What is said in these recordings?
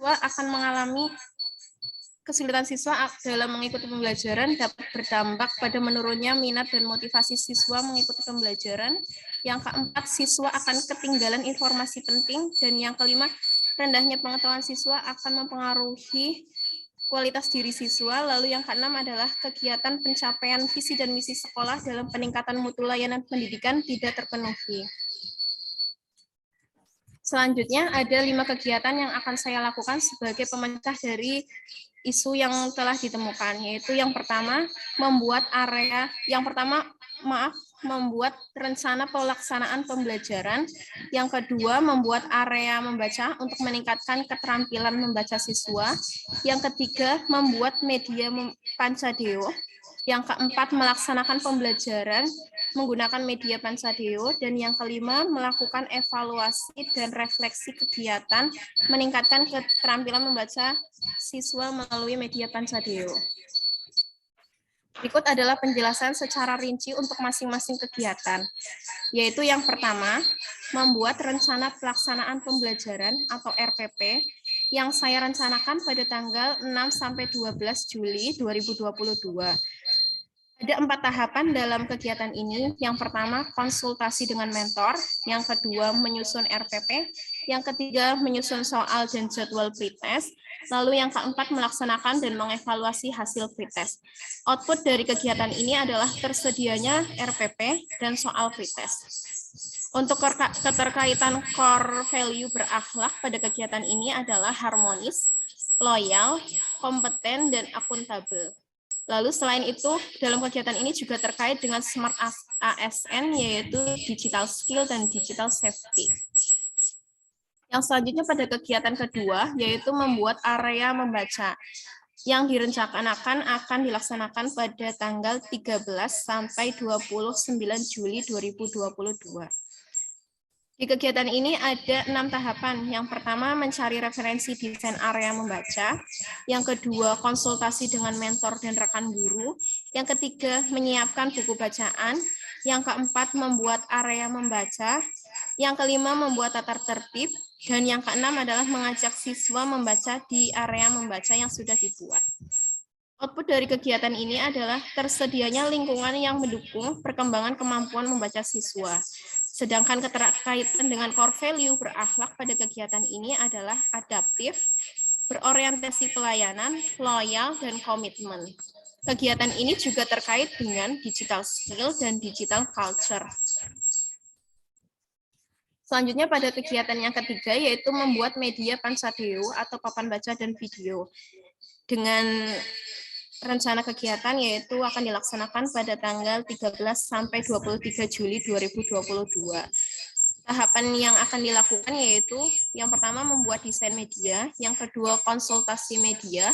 siswa akan mengalami kesulitan siswa dalam mengikuti pembelajaran dapat berdampak pada menurunnya minat dan motivasi siswa mengikuti pembelajaran. Yang keempat, siswa akan ketinggalan informasi penting. Dan yang kelima, rendahnya pengetahuan siswa akan mempengaruhi kualitas diri siswa. Lalu yang keenam adalah kegiatan pencapaian visi dan misi sekolah dalam peningkatan mutu layanan pendidikan tidak terpenuhi. Selanjutnya ada 5 kegiatan yang akan saya lakukan sebagai pemecah dari isu yang telah ditemukan, yaitu yang pertama membuat membuat rencana pelaksanaan pembelajaran, yang kedua membuat area membaca untuk meningkatkan keterampilan membaca siswa, yang ketiga membuat media Pancadeo, yang keempat melaksanakan pembelajaran menggunakan media Pancadeo, dan yang kelima melakukan evaluasi dan refleksi kegiatan meningkatkan keterampilan membaca siswa melalui media Pancadeo. Berikut adalah penjelasan secara rinci untuk masing-masing kegiatan, yaitu yang pertama, membuat rencana pelaksanaan pembelajaran atau RPP yang saya rencanakan pada tanggal 6-12 Juli 2022. Ada 4 tahapan dalam kegiatan ini. Yang pertama, konsultasi dengan mentor. Yang kedua, menyusun RPP. Yang ketiga, menyusun soal dan jadwal pretest. Lalu yang keempat, melaksanakan dan mengevaluasi hasil pretest. Output dari kegiatan ini adalah tersedianya RPP dan soal pretest. Untuk keterkaitan core value berakhlak pada kegiatan ini adalah harmonis, loyal, kompeten, dan akuntabel. Lalu selain itu, dalam kegiatan ini juga terkait dengan Smart ASN, yaitu Digital Skill dan Digital Safety. Yang selanjutnya pada kegiatan kedua, yaitu membuat area membaca, yang direncanakan akan dilaksanakan pada tanggal 13 sampai 29 Juli 2022. Di kegiatan ini ada 6 tahapan. Yang pertama, mencari referensi desain area membaca. Yang kedua, konsultasi dengan mentor dan rekan guru. Yang ketiga, menyiapkan buku bacaan. Yang keempat, membuat area membaca. Yang kelima, membuat tata tertib. Dan yang keenam adalah mengajak siswa membaca di area membaca yang sudah dibuat. Output dari kegiatan ini adalah tersedianya lingkungan yang mendukung perkembangan kemampuan membaca siswa. Sedangkan keterkaitan dengan core value berakhlak pada kegiatan ini adalah adaptif, berorientasi pelayanan, loyal, dan komitmen. Kegiatan ini juga terkait dengan digital skill dan digital culture. Selanjutnya pada kegiatan yang ketiga, yaitu membuat media Pancadeo atau papan baca dan video. Dengan rencana kegiatan yaitu akan dilaksanakan pada tanggal 13 sampai 23 Juli 2022. Tahapan yang akan dilakukan yaitu yang pertama membuat desain media, yang kedua konsultasi media,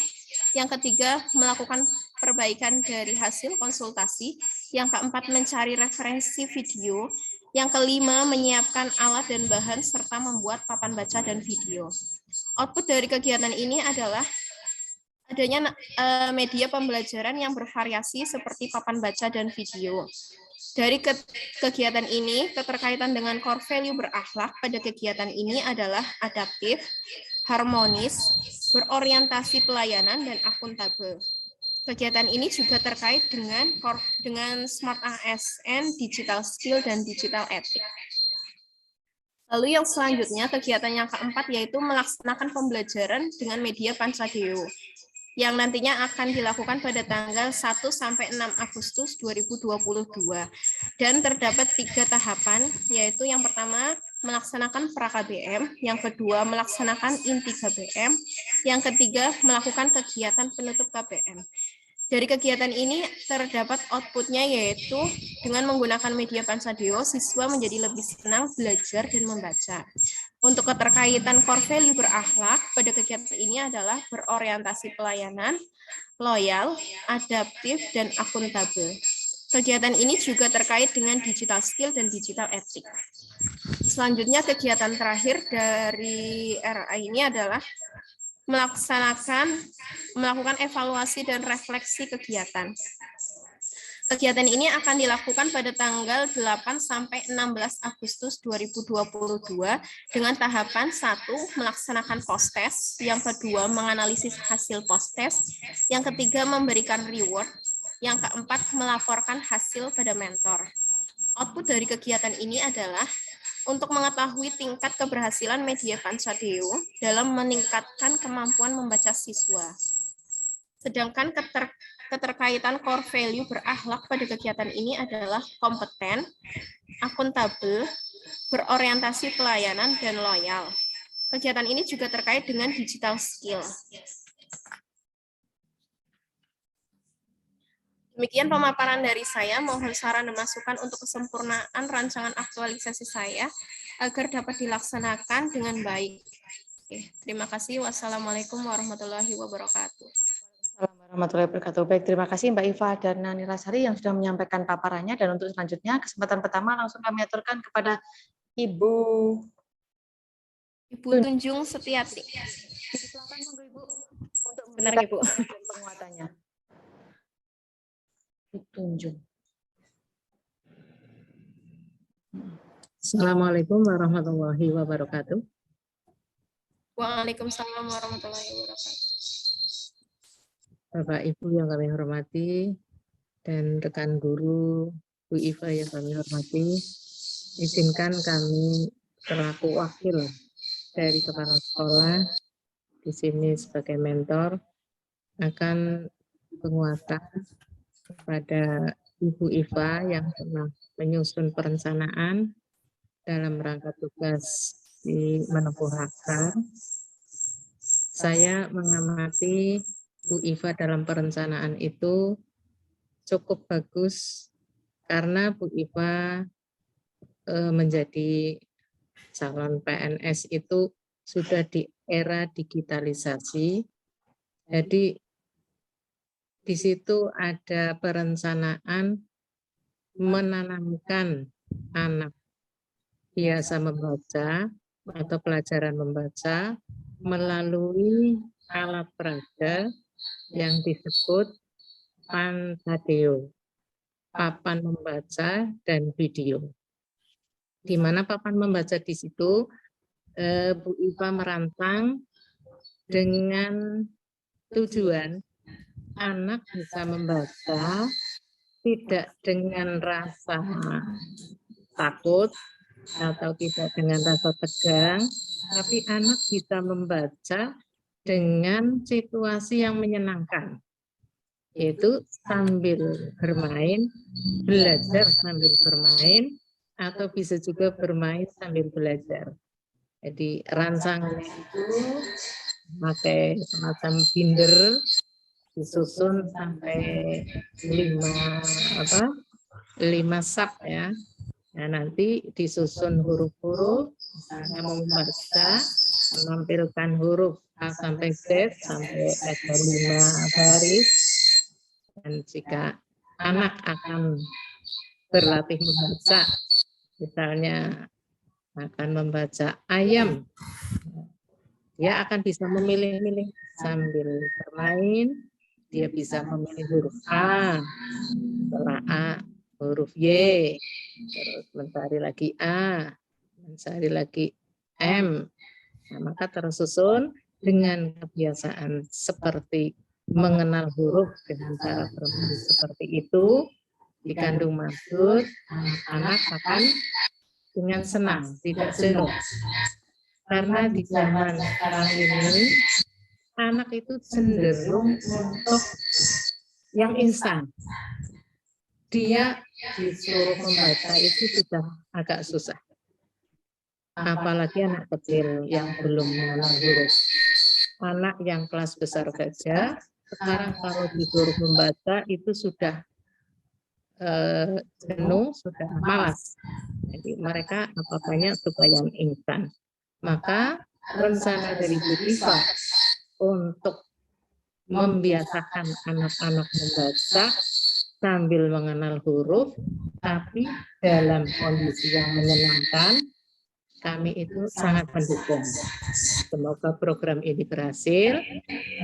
yang ketiga melakukan perbaikan dari hasil konsultasi, yang keempat mencari referensi video, yang kelima menyiapkan alat dan bahan serta membuat papan baca dan video. Output dari kegiatan ini adalah adanya media pembelajaran yang bervariasi seperti papan baca dan video. Dari kegiatan ini, keterkaitan dengan core value berakhlak pada kegiatan ini adalah adaptif, harmonis, berorientasi pelayanan, dan akuntabel. Kegiatan ini juga terkait dengan Smart ASN, Digital Skill, dan Digital Ethic. Lalu yang selanjutnya, kegiatan yang keempat yaitu melaksanakan pembelajaran dengan media Pancadeo, yang nantinya akan dilakukan pada tanggal 1 sampai 6 Agustus 2022. Dan terdapat 3 tahapan, yaitu yang pertama melaksanakan pra-KBM, yang kedua melaksanakan inti KBM, yang ketiga melakukan kegiatan penutup KBM. Dari kegiatan ini terdapat outputnya yaitu dengan menggunakan media Pancadeo, siswa menjadi lebih senang belajar dan membaca. Untuk keterkaitan core value berakhlak pada kegiatan ini adalah berorientasi pelayanan, loyal, adaptif, dan akuntabel. Kegiatan ini juga terkait dengan digital skill dan digital ethic. Selanjutnya kegiatan terakhir dari RA ini adalah melakukan evaluasi dan refleksi kegiatan. Kegiatan ini akan dilakukan pada tanggal 8 sampai 16 Agustus 2022 dengan tahapan 1, melaksanakan post-test, yang kedua, menganalisis hasil post-test, yang ketiga, memberikan reward, yang keempat, melaporkan hasil pada mentor. Output dari kegiatan ini adalah untuk mengetahui tingkat keberhasilan media Pansadeo dalam meningkatkan kemampuan membaca siswa. Sedangkan keterkaitan core value berakhlak pada kegiatan ini adalah kompeten, akuntabel, berorientasi pelayanan, dan loyal. Kegiatan ini juga terkait dengan digital skill. Demikian pemaparan dari saya. Mohon saran dan masukan untuk kesempurnaan rancangan aktualisasi saya agar dapat dilaksanakan dengan baik. Oke, terima kasih. Wassalamualaikum warahmatullahi wabarakatuh. Warahmatullahi wabarakatuh. Baik, terima kasih Mbak Iva dan Nani Rasari yang sudah menyampaikan paparannya. Dan untuk selanjutnya, kesempatan pertama langsung kami aturkan kepada Ibu Tunjung Setiati. Silakan Ibu untuk Benar, Ibu. Penguatannya. Tunjung. Assalamualaikum warahmatullahi wabarakatuh. Waalaikumsalam warahmatullahi wabarakatuh. Bapak Ibu yang kami hormati dan rekan guru Bu Iva yang kami hormati, izinkan kami selaku wakil dari kepala sekolah di sini sebagai mentor akan penguatan kepada Ibu Iva yang telah menyusun perencanaan dalam rangka tugas di menempuh laskar. Saya mengamati Bu Iva dalam perencanaan itu cukup bagus karena Bu Iva menjadi calon PNS itu sudah di era digitalisasi. Jadi di situ ada perencanaan menanamkan anak biasa membaca atau pelajaran membaca melalui alat peraga yang disebut Pansadeo, papan membaca dan video. Di mana papan membaca di situ Bu Iva merancang dengan tujuan anak bisa membaca tidak dengan rasa takut atau tidak dengan rasa tegang, tapi anak bisa membaca dengan situasi yang menyenangkan, yaitu sambil bermain, belajar sambil bermain, atau bisa juga bermain sambil belajar. Jadi rancangannya itu pakai semacam binder, disusun sampai 5 sub ya. Nah, nanti disusun huruf-huruf, misalnya membaca, menampilkan huruf A sampai Z sampai ada 5 baris. Dan jika anak akan berlatih membaca, misalnya akan membaca ayam, dia akan bisa memilih-milih sambil bermain. Dia bisa memilih huruf A, setelah A huruf Y, terus mencari lagi A, mencari lagi M. Nah, maka tersusun dengan kebiasaan seperti mengenal huruf dengan cara bermain seperti itu, dikandung maksud anak-anak akan dengan senang, tidak jenuh. Karena di zaman sekarang ini anak itu cenderung untuk yang instan. Dia disuruh membaca itu sudah agak susah. Apalagi anak kecil yang belum mengenal huruf. Anak yang kelas besar saja, sekarang kalau disuruh membaca itu sudah jenuh, sudah malas. Jadi mereka apa-apanya suka yang instan. Maka rencana dari Bu Iva untuk membiasakan anak-anak membaca sambil mengenal huruf, tapi dalam kondisi yang menyenangkan, kami itu sangat mendukung. Semoga program ini berhasil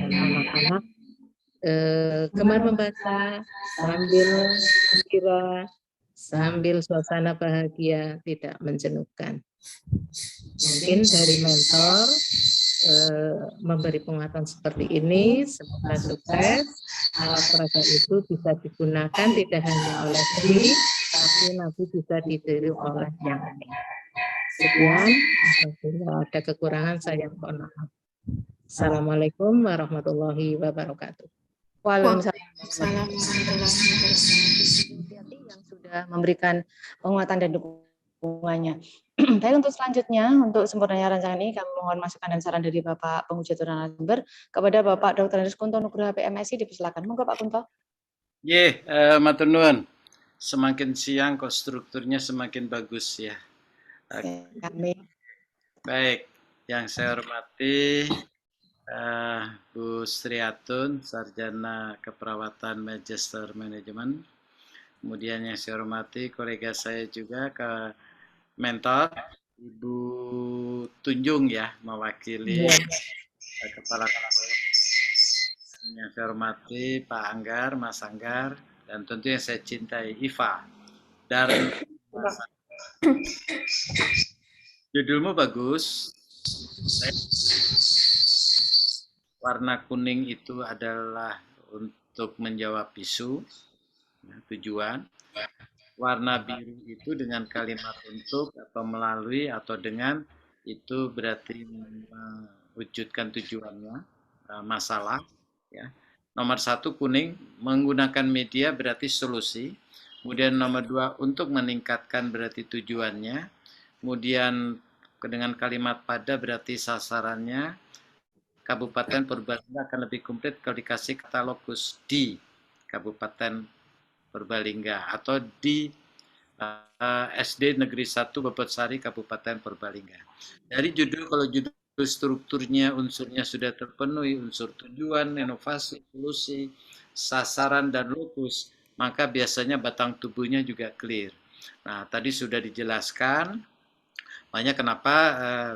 dan anak-anak gemar membaca sambil gembira, sambil suasana bahagia, tidak menjenuhkan. Mungkin dari mentor memberi penguatan seperti ini, semoga sukses. Alat peraga itu bisa digunakan tidak hanya oleh diri, tapi nanti bisa ditiru oleh yang lain. Sekian, apabila ada kekurangan saya mohon maaf. Assalamualaikum warahmatullahi wabarakatuh. Waalaikumsalam Salam warahmatullahi wabarakatuh. yang sudah memberikan penguatan dan dukungannya. Baik, untuk selanjutnya, untuk sempurnanya rancangan ini, kami mohon masukan dan saran dari Bapak Penguji Aturan Narasumber kepada Bapak Dr. Andreas Kunto Nugroho PMSI, dipersilakan. Monggo Pak Kunto. Matur nuwun. Semakin siang kok strukturnya semakin bagus ya. Kami. Baik, yang saya hormati Bu Sriatun, Sarjana Keperawatan Magister Manajemen. Kemudian yang saya hormati kolega saya juga ke mentor Ibu Tunjung ya, mewakili Kepala yang saya hormati Pak Anggar, Mas Anggar, dan tentu yang saya cintai Iva. Dan judulmu bagus. Warna kuning itu adalah untuk menjawab isu, ya, tujuan. Warna biru itu dengan kalimat untuk atau melalui atau dengan itu berarti mewujudkan tujuannya, masalah. Ya. Nomor 1 kuning, menggunakan media berarti solusi. Kemudian nomor 2 untuk meningkatkan berarti tujuannya. Kemudian dengan kalimat pada berarti sasarannya. Kabupaten Purbalingga akan lebih komplit kalau dikasih kata lokus di Kabupaten Purbalingga atau di SD Negeri 1 Bobotsari Kabupaten Purbalingga. Dari judul, kalau judul strukturnya, unsurnya sudah terpenuhi, unsur tujuan, inovasi, solusi, sasaran, dan lokus, maka biasanya batang tubuhnya juga clear. Nah, tadi sudah dijelaskan, makanya kenapa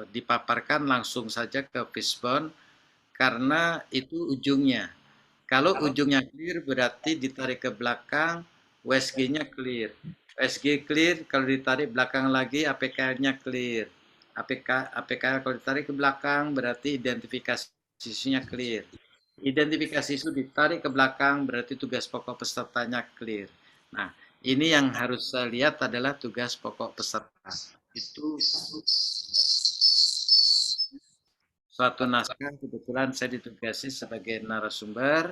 dipaparkan langsung saja ke fishbone, karena itu ujungnya. Kalau ujungnya clear berarti ditarik ke belakang, USG-nya clear. USG clear, kalau ditarik belakang lagi APK-nya clear. APK kalau ditarik ke belakang berarti identifikasi isunya clear. Identifikasi isu ditarik ke belakang berarti tugas pokok pesertanya clear. Nah, ini yang harus saya lihat adalah tugas pokok peserta. Itu suatu naskah, kebetulan saya ditugasi sebagai narasumber,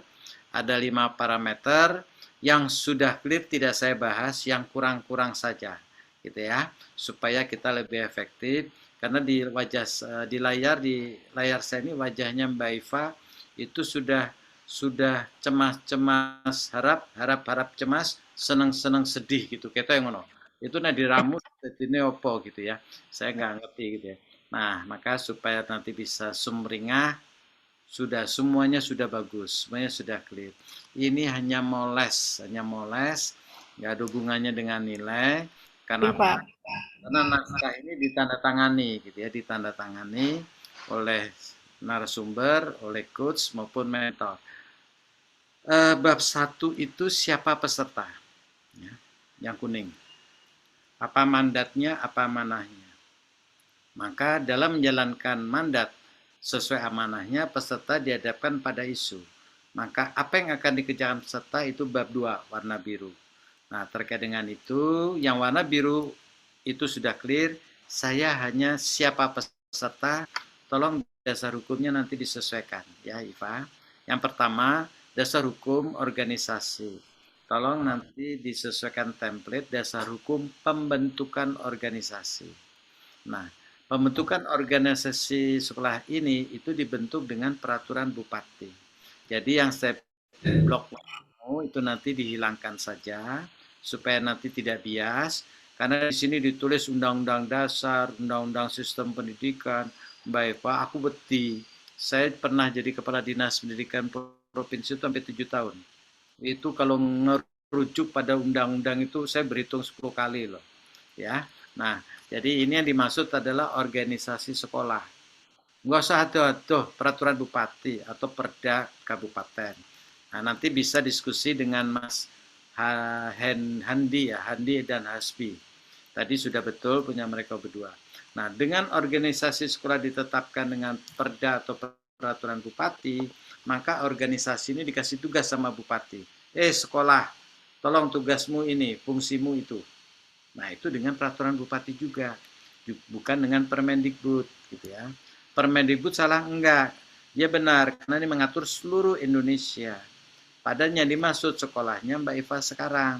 ada 5 parameter yang sudah clear tidak saya bahas, yang kurang-kurang saja, gitu ya, supaya kita lebih efektif. Karena di layar saya ini wajahnya Mbak Iva itu sudah cemas-cemas, harap cemas, seneng-seneng sedih gitu, kita yang ngono. Itu diramu ini opo gitu ya, saya nggak ngerti gitu ya. Nah, maka supaya nanti bisa sumringah, semuanya sudah bagus, semuanya sudah clear. Ini hanya moles, nggak ada hubungannya dengan nilai. Karena naskah ini ditandatangani, gitu ya, ditandatangani oleh narasumber, oleh coach maupun mentor. Bab 1 itu siapa peserta, ya, yang kuning. Apa mandatnya, apa amanahnya. Maka dalam menjalankan mandat sesuai amanahnya, peserta dihadapkan pada isu. Maka apa yang akan dikerjakan peserta itu bab 2, warna biru. Nah, terkait dengan itu, yang warna biru itu sudah clear, saya hanya siapa peserta, tolong dasar hukumnya nanti disesuaikan, ya Iva. Yang pertama, dasar hukum organisasi. Tolong nanti disesuaikan template dasar hukum pembentukan organisasi. Nah, pembentukan organisasi sekolah ini itu dibentuk dengan peraturan bupati. Jadi yang step blok itu nanti dihilangkan saja supaya nanti tidak bias. Karena di sini ditulis undang-undang dasar, undang-undang sistem pendidikan. Mbak Eva, aku beti. Saya pernah jadi kepala dinas pendidikan provinsi itu sampai 7 tahun. Itu kalau ngerujuk pada undang-undang itu saya berhitung 10 kali loh. Ya. Nah, jadi ini yang dimaksud adalah organisasi sekolah. Nggak usah ada peraturan bupati atau perda kabupaten. Nah, nanti bisa diskusi dengan Mas Handi ya, Handi dan Hasbi. Tadi sudah betul punya mereka berdua. Nah, dengan organisasi sekolah ditetapkan dengan perda atau peraturan bupati, maka organisasi ini dikasih tugas sama bupati. Sekolah, tolong tugasmu ini, fungsimu itu. Nah, itu dengan peraturan bupati juga, bukan dengan Permendikbud, gitu ya. Permendikbud salah enggak? Ya benar, karena ini mengatur seluruh Indonesia. Padahal yang dimaksud sekolahnya Mbak Iva sekarang.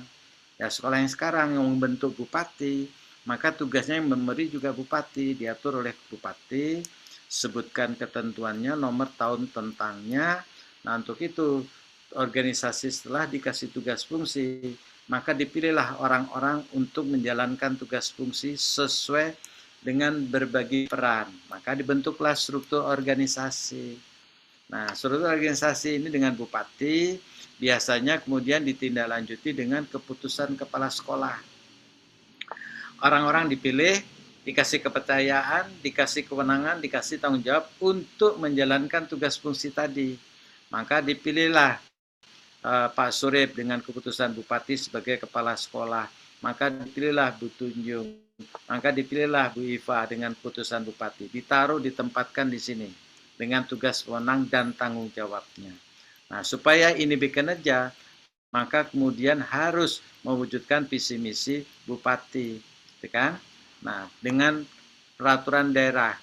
Ya, sekolah yang sekarang yang membentuk bupati, maka tugasnya yang memberi juga bupati, diatur oleh bupati, sebutkan ketentuannya, nomor tahun tentangnya. Nah, untuk itu organisasi setelah dikasih tugas fungsi, maka dipilihlah orang-orang untuk menjalankan tugas fungsi sesuai dengan berbagi peran. Maka dibentuklah struktur organisasi. Nah, struktur organisasi ini dengan bupati, biasanya kemudian ditindaklanjuti dengan keputusan kepala sekolah. Orang-orang dipilih, dikasih kepercayaan, dikasih kewenangan, dikasih tanggung jawab untuk menjalankan tugas fungsi tadi. Maka dipilihlah Pak Surip dengan keputusan bupati sebagai kepala sekolah. Maka dipilihlah Bu Tunjung. Maka dipilihlah Bu Iva dengan keputusan bupati. Ditaruh, ditempatkan di sini dengan tugas wewenang dan tanggung jawabnya. Nah, supaya ini bekerja, maka kemudian harus mewujudkan visi misi bupati. Kan? Nah, dengan peraturan daerah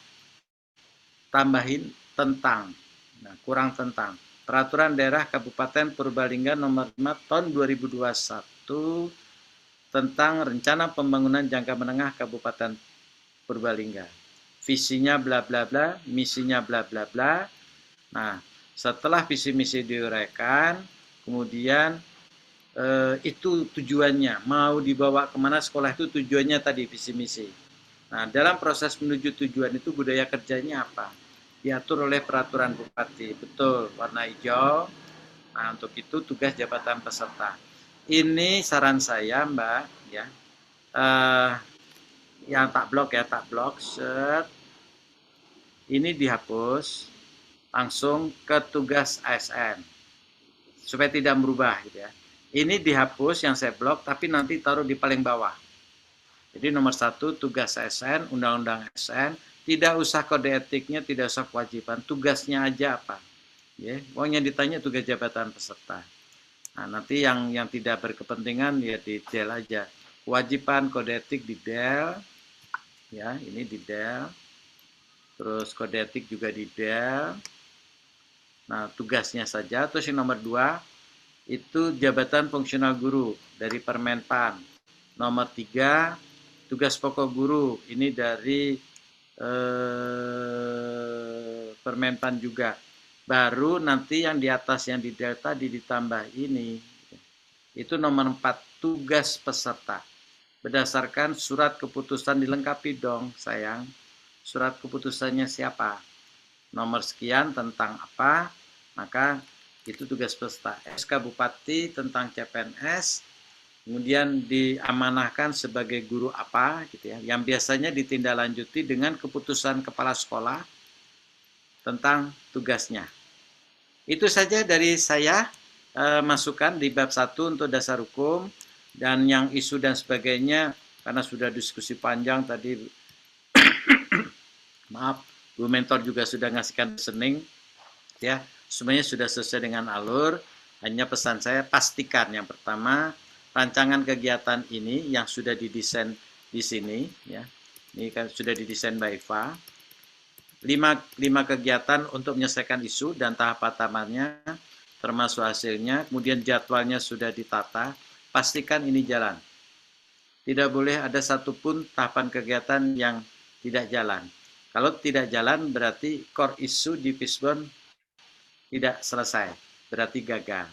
tambahin tentang, nah, kurang tentang peraturan daerah Kabupaten Purbalingga nomor 5 tahun 2021 tentang rencana pembangunan jangka menengah Kabupaten Purbalingga. Visinya bla bla bla, misinya bla bla bla. Nah, setelah visi misi diuraikan, kemudian itu tujuannya, mau dibawa kemana sekolah itu tujuannya tadi visi misi. Nah, dalam proses menuju tujuan itu budaya kerjanya apa? Diatur oleh peraturan bupati, betul, warna hijau. Nah, untuk itu tugas jabatan peserta. Ini saran saya, Mbak, ya, yang tak blok, set, ini dihapus, langsung ke tugas ASN, supaya tidak berubah, gitu ya. Ini dihapus yang saya blok, tapi nanti taruh di paling bawah. Jadi nomor 1, tugas ASN, undang-undang ASN, tidak usah kode etiknya, tidak usah kewajiban, tugasnya aja apa. Ya, pokoknya ditanya tugas jabatan peserta. Nah, nanti yang tidak berkepentingan ya di del aja. Kewajiban kode etik di del, ya ini di del. Terus kode etik juga di del. Nah, tugasnya saja. Terus yang nomor 2, itu jabatan fungsional guru dari Permenpan. Nomor 3, tugas pokok guru, ini dari Permenpan juga. Baru nanti yang di atas yang di delta ditambah ini. Itu nomor 4, tugas peserta. Berdasarkan surat keputusan dilengkapi dong, sayang. Surat keputusannya siapa? Nomor sekian tentang apa? Maka itu tugas peserta. SK Bupati tentang CPNS, kemudian diamanahkan sebagai guru apa, gitu ya, yang biasanya ditindaklanjuti dengan keputusan kepala sekolah tentang tugasnya. Itu saja dari saya, masukan di bab 1 untuk dasar hukum, dan yang isu dan sebagainya, karena sudah diskusi panjang tadi, maaf, Bu Mentor juga sudah ngasihkan reasoning, ya, semuanya sudah selesai dengan alur. Hanya pesan saya, pastikan yang pertama, rancangan kegiatan ini yang sudah didesain di sini, ya, ini kan sudah didesain Mbak Eva, 5 kegiatan untuk menyelesaikan isu dan tahap-tahapannya, termasuk hasilnya, kemudian jadwalnya sudah ditata, pastikan ini jalan. Tidak boleh ada satupun tahapan kegiatan yang tidak jalan. Kalau tidak jalan, berarti core isu di Fishbone tidak selesai, berarti gagal.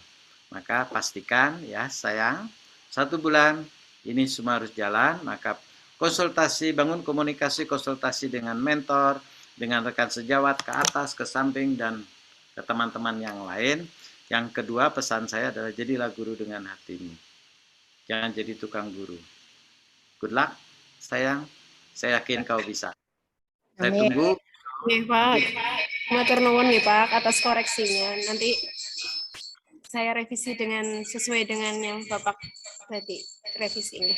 Maka pastikan ya sayang, 1 bulan ini semua harus jalan, maka konsultasi, bangun komunikasi, konsultasi dengan mentor, dengan rekan sejawat, ke atas, ke samping, dan ke teman-teman yang lain. Yang kedua pesan saya adalah jadilah guru dengan hatimu. Jangan jadi tukang guru. Good luck, sayang. Saya yakin kau bisa. Saya tunggu. Oke, Pak. Matur nuwun nggih, Pak, atas koreksinya. Nanti saya revisi dengan sesuai dengan yang Bapak tadi revisi ini.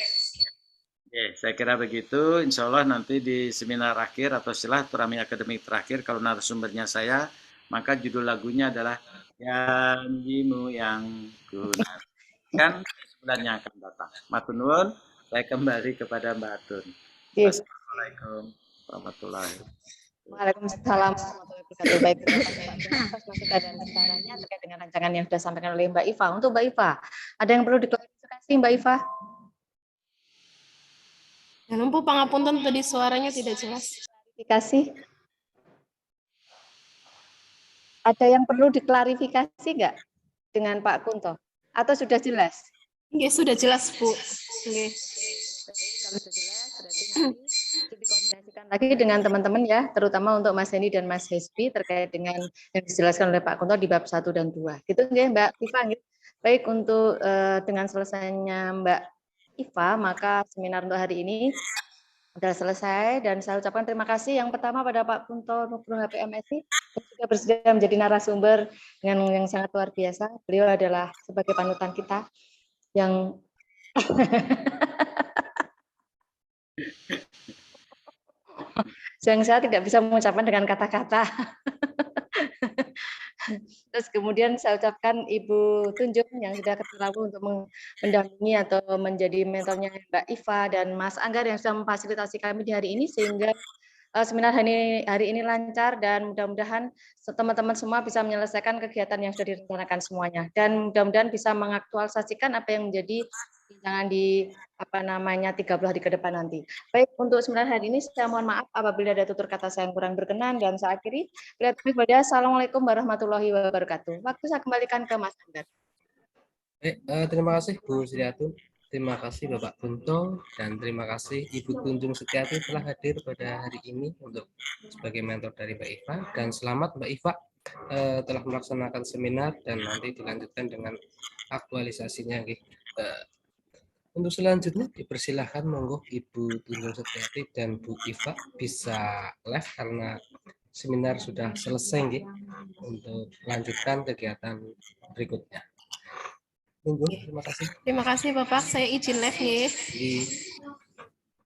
Oke, saya kira begitu. Insya Allah nanti di seminar akhir atau silaturahmi akademik terakhir, kalau narasumbernya saya, maka judul lagunya adalah Janjimu yang Kunantikan bulan yang akan datang. Matur nuwun, saya kembali kepada Mbak Atun. Wassalamualaikum warahmatullahi wabarakatuh. Waalaikumsalam warahmatullahi wabarakatuh. Baik, terima kasih Pak Guru atas masukan dan sarannya terkait dengan rancangan yang sudah disampaikan oleh Mbak Iva. Untuk Mbak Iva, ada yang perlu diklarifikasi Mbak Iva? Dan lumpuh pangapunten tadi suaranya tidak jelas. Klarifikasi? Ada yang perlu diklarifikasi nggak dengan Pak Kunto? Atau sudah jelas? Nggih, sudah jelas, Bu. Nggih. Kalau sudah jelas, berarti nanti itu dikoordinasikan lagi dengan teman-teman ya, terutama untuk Mas Heni dan Mas Hesbi terkait dengan yang dijelaskan oleh Pak Kunto di bab 1 dan 2. Gitu nggih, Mbak Iva? Baik, untuk dengan selesainya Mbak Iva, maka seminar untuk hari ini sudah selesai dan saya ucapkan terima kasih yang pertama pada Pak Kunto Nugroho HPMSI yang sudah bersedia menjadi narasumber dengan yang sangat luar biasa. Beliau adalah sebagai panutan kita yang saya tidak bisa mengucapkan dengan kata-kata. Terus kemudian saya ucapkan Ibu Tunjung yang sudah ketemu untuk mendampingi atau menjadi mentornya Mbak Iva dan Mas Anggar yang sudah memfasilitasi kami di hari ini sehingga seminar hari ini lancar dan mudah-mudahan teman-teman semua bisa menyelesaikan kegiatan yang sudah direncanakan semuanya dan mudah-mudahan bisa mengaktualisasikan apa yang menjadi jangan di 30 hari ke depan nanti. Baik, untuk seminar hari ini saya mohon maaf apabila ada tutur kata saya yang kurang berkenan dan saya akhiri. Assalamualaikum warahmatullahi wabarakatuh. Waktu saya kembalikan ke Mas Anggar. Terima kasih Bu Sriatun, terima kasih Bapak Kunto, dan terima kasih Ibu Tunjung Setiati telah hadir pada hari ini untuk sebagai mentor dari Mbak Iva, dan selamat Mbak Iva telah melaksanakan seminar dan nanti dilanjutkan dengan aktualisasinya. Untuk selanjutnya dipersilahkan monggo Ibu Tunjung Setiati dan Bu Iva bisa live karena seminar sudah selesai untuk lanjutkan kegiatan berikutnya. Terima kasih. Terima kasih Bapak, saya izin live nih.